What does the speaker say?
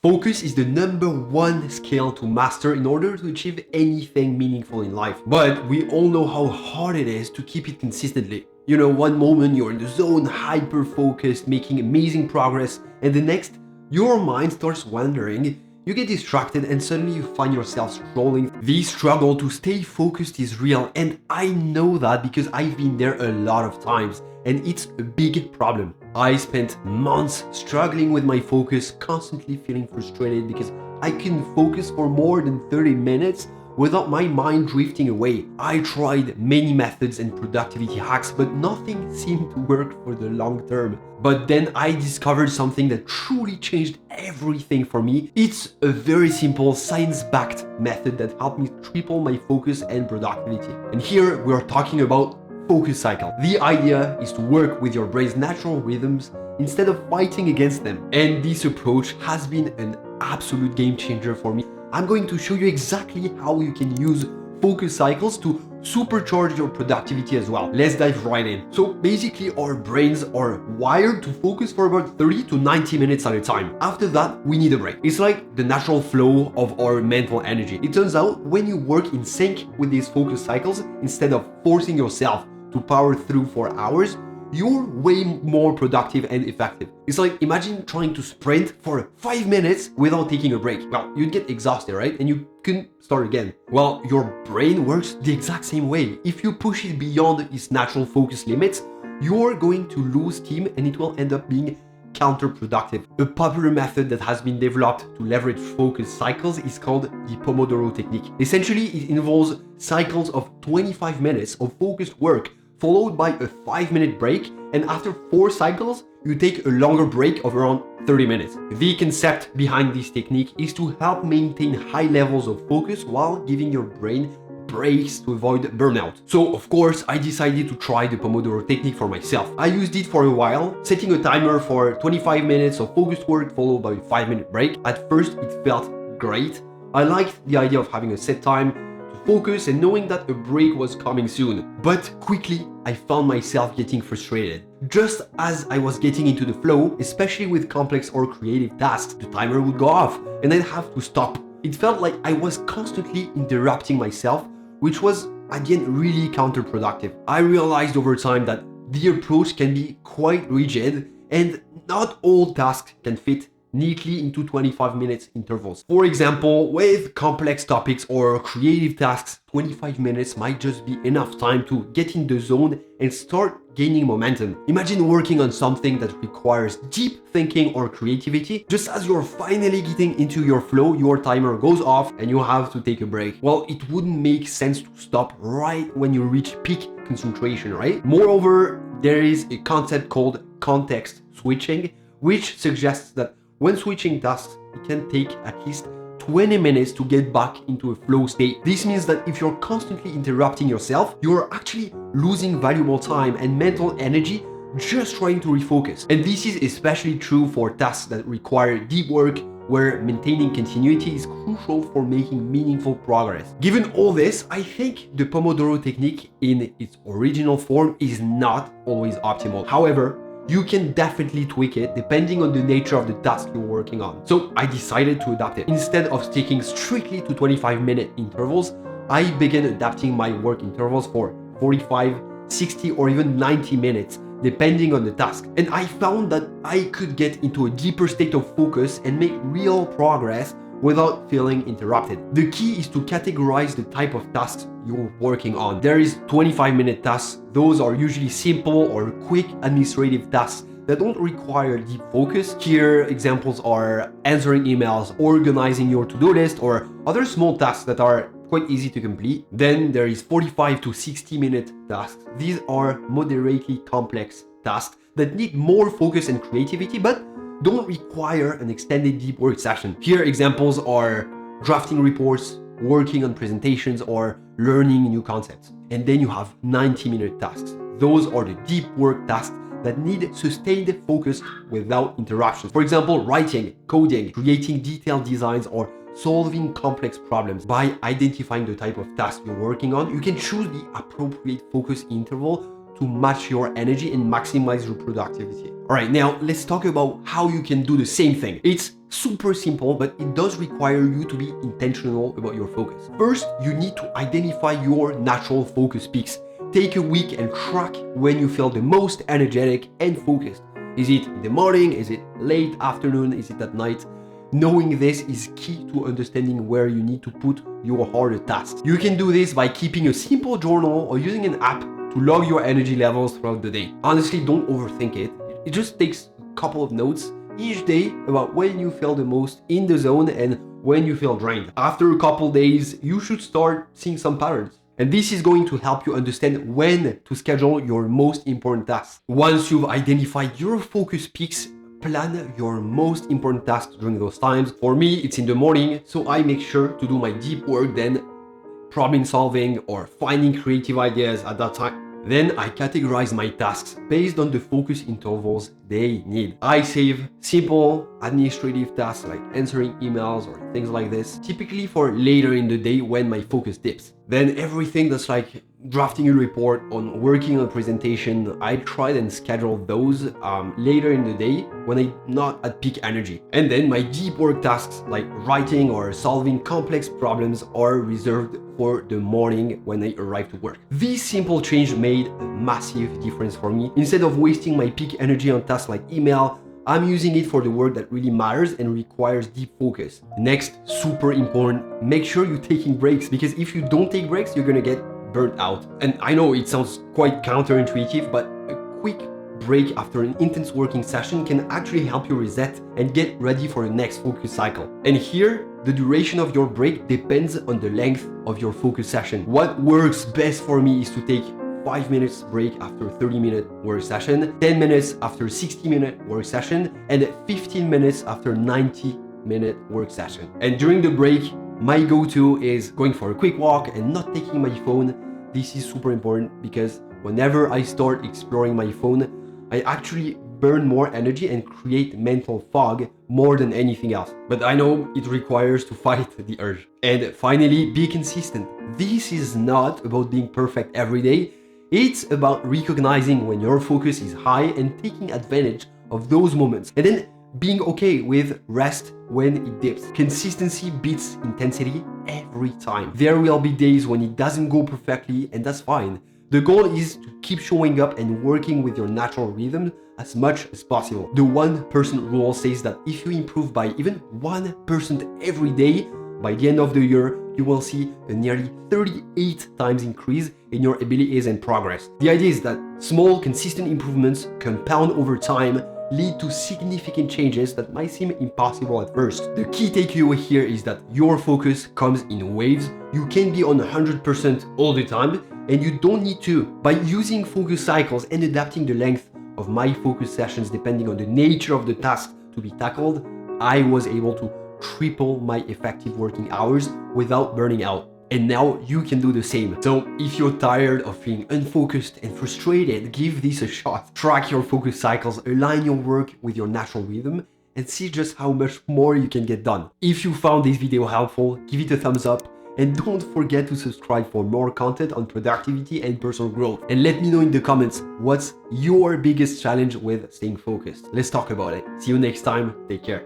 Focus is the #1 skill to master in order to achieve anything meaningful in life. But we all know how hard it is to keep it consistently. You know, one moment you're in the zone, hyper-focused, making amazing progress, and the next, your mind starts wandering, you get distracted, and suddenly you find yourself scrolling. The struggle to stay focused is real, and I know that because I've been there a lot of times, and it's a big problem. I spent months struggling with my focus, constantly feeling frustrated because I couldn't focus for more than 30 minutes without my mind drifting away. I tried many methods and productivity hacks, but nothing seemed to work for the long term. But then I discovered something that truly changed everything for me. It's a very simple, science-backed method that helped me triple my focus and productivity. And here we are talking about focus cycle. The idea is to work with your brain's natural rhythms instead of fighting against them. And this approach has been an absolute game changer for me. I'm going to show you exactly how you can use focus cycles to supercharge your productivity as well. Let's dive right in. So basically, our brains are wired to focus for about 30 to 90 minutes at a time. After that, we need a break. It's like the natural flow of our mental energy. It turns out when you work in sync with these focus cycles, instead of forcing yourself to power through for hours, you're way more productive and effective. It's like, imagine trying to sprint for 5 minutes without taking a break. Well, you'd get exhausted, right? And you couldn't start again. Well, your brain works the exact same way. If you push it beyond its natural focus limits, you're going to lose steam and it will end up being counterproductive. A popular method that has been developed to leverage focus cycles is called the Pomodoro Technique. Essentially, it involves cycles of 25 minutes of focused work followed by a 5-minute break, and after 4 cycles, you take a longer break of around 30 minutes. The concept behind this technique is to help maintain high levels of focus while giving your brain breaks to avoid burnout. So of course, I decided to try the Pomodoro technique for myself. I used it for a while, setting a timer for 25 minutes of focused work followed by a 5-minute break. At first, it felt great. I liked the idea of having a set time focus and knowing that a break was coming soon. But quickly, I found myself getting frustrated. Just as I was getting into the flow, especially with complex or creative tasks, the timer would go off and I'd have to stop. It felt like I was constantly interrupting myself, which was, again, really counterproductive. I realized over time that the approach can be quite rigid and not all tasks can fit neatly into 25 minutes intervals. For example, with complex topics or creative tasks, 25 minutes might just be enough time to get in the zone and start gaining momentum. Imagine working on something that requires deep thinking or creativity. Just as you're finally getting into your flow, your timer goes off and you have to take a break. Well, it wouldn't make sense to stop right when you reach peak concentration, right? Moreover, there is a concept called context switching, which suggests that when switching tasks, it can take at least 20 minutes to get back into a flow state. This means that if you're constantly interrupting yourself, you're actually losing valuable time and mental energy just trying to refocus. And this is especially true for tasks that require deep work, where maintaining continuity is crucial for making meaningful progress. Given all this, I think the Pomodoro technique in its original form is not always optimal. However, you can definitely tweak it depending on the nature of the task you're working on. So I decided to adapt it. Instead of sticking strictly to 25-minute intervals, I began adapting my work intervals for 45, 60, or even 90 minutes, depending on the task. And I found that I could get into a deeper state of focus and make real progress without feeling interrupted. The key is to categorize the type of tasks you're working on. There is 25-minute tasks. Those are usually simple or quick administrative tasks that don't require deep focus. Here, examples are answering emails, organizing your to-do list, or other small tasks that are quite easy to complete. Then there is 45 to 60-minute tasks. These are moderately complex tasks that need more focus and creativity, but don't require an extended deep work session. Here, examples are drafting reports, working on presentations, or learning new concepts. And then you have 90-minute tasks. Those are the deep work tasks that need sustained focus without interruptions. For example, writing, coding, creating detailed designs, or solving complex problems. By identifying the type of task you're working on, you can choose the appropriate focus interval to match your energy and maximize your productivity. All right, now let's talk about how you can do the same thing. It's super simple, but it does require you to be intentional about your focus. First, you need to identify your natural focus peaks. Take a week and track when you feel the most energetic and focused. Is it in the morning? Is it late afternoon? Is it at night? Knowing this is key to understanding where you need to put your harder tasks. You can do this by keeping a simple journal or using an app to log your energy levels throughout the day. Honestly, don't overthink it. It just takes a couple of notes each day about when you feel the most in the zone and when you feel drained. After a couple days, you should start seeing some patterns. And this is going to help you understand when to schedule your most important tasks. Once you've identified your focus peaks, plan your most important tasks during those times. For me, it's in the morning, so I make sure to do my deep work then, problem solving or finding creative ideas at that time. Then I categorize my tasks based on the focus intervals they need. I save simple administrative tasks like answering emails or things like this, typically for later in the day when my focus dips. Then everything that's like drafting a report or working on a presentation, I try and schedule those later in the day when I'm not at peak energy. And then my deep work tasks like writing or solving complex problems are reserved for the morning when I arrive to work. This simple change made a massive difference for me. Instead of wasting my peak energy on tasks like email, I'm using it for the work that really matters and requires deep focus. Next, super important, make sure you're taking breaks, because if you don't take breaks, you're gonna get burnt out. And I know it sounds quite counterintuitive, but a quick break after an intense working session can actually help you reset and get ready for the next focus cycle. And here, the duration of your break depends on the length of your focus session. What works best for me is to take 5 minutes break after a 30-minute work session, 10 minutes after a 60-minute work session, and 15 minutes after a 90-minute work session. And during the break, my go-to is going for a quick walk and not taking my phone. This is super important because whenever I start exploring my phone, I actually burn more energy and create mental fog more than anything else. But I know it requires to fight the urge. And finally, be consistent. This is not about being perfect every day. It's about recognizing when your focus is high and taking advantage of those moments, and then being okay with rest when it dips. Consistency beats intensity every time. There will be days when it doesn't go perfectly, and that's fine. The goal is to keep showing up and working with your natural rhythm as much as possible. The 1% rule says that if you improve by even 1% every day, by the end of the year, you will see a nearly 38 times increase in your abilities and progress. The idea is that small, consistent improvements compound over time, lead to significant changes that might seem impossible at first. The key takeaway here is that your focus comes in waves. You can be on 100% all the time, and you don't need to. By using focus cycles and adapting the length of my focus sessions depending on the nature of the task to be tackled, I was able to triple my effective working hours without burning out. And now you can do the same. So if you're tired of being unfocused and frustrated, give this a shot. Track your focus cycles, align your work with your natural rhythm, and see just how much more you can get done. If you found this video helpful, give it a thumbs up, and don't forget to subscribe for more content on productivity and personal growth. And let me know in the comments, what's your biggest challenge with staying focused? Let's talk about it. See you next time. Take care.